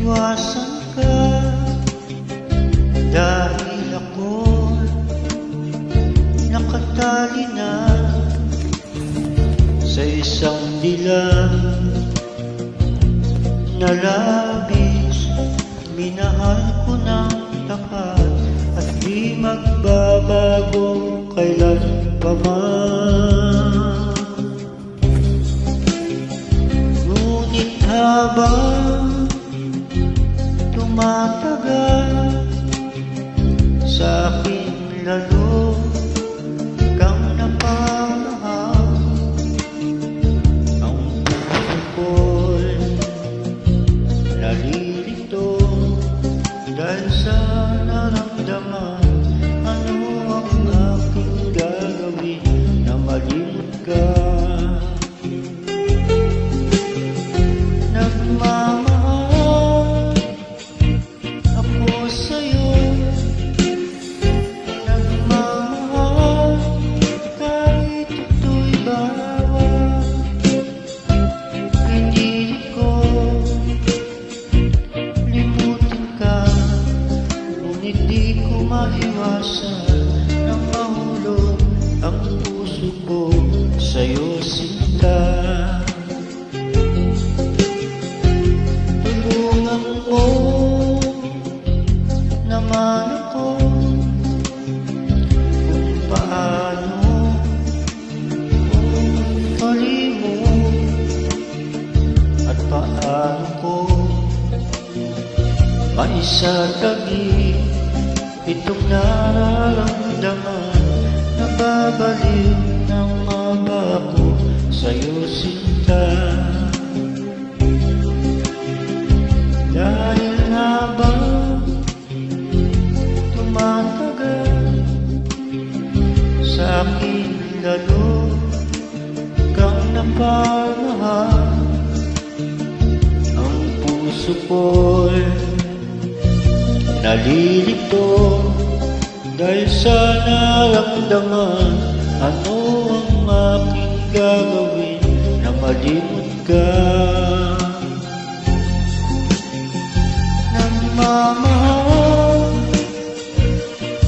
Iwasan ka dahil ako nakatali na sa isang dilag na labis. Minahal ko ng tapat at di magbabago kailan pa man. Ngunit habang tumatagal, sa akin lalo kang napamahal. Ang puso ko'y nalilito dahil sa naramdaman. Ano ang aking gagawin na malimot ka? Nagmamahal ako sa'yo, nagmamahal kahit ito'y bawal. Hindi ko limutin ka, ngunit di ko maiwasan na mahulog ang puso ko sa'yo, sinta. Tulungan mo naman ako kung paano kalimot at paano ko maisatagi itong nararamdaman. Nababaliw ng mga ako sa'yo, sinta. Dahil habang tumatagal, sa akin lalo kang napamahal. Ang puso ko'y nalilito dahil sa naramdaman. Ano ang aking gagawin na malimot ka? Nagmamahal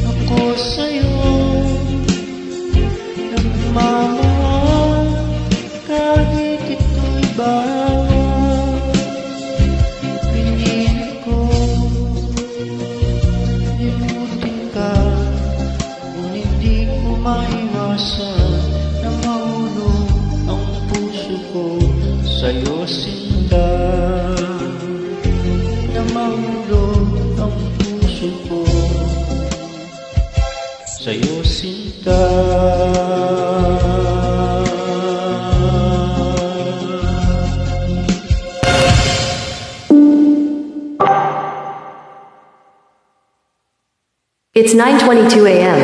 ako sa'yo, nagmamahal kahit ito'y bawal. Pinili ko limutin ka, ngunit di ko maiwasan na mahulog ang puso ko sa'yo, sinta. Na mahulog ang puso ko sa'yo, sinta. It's 9:22 a.m.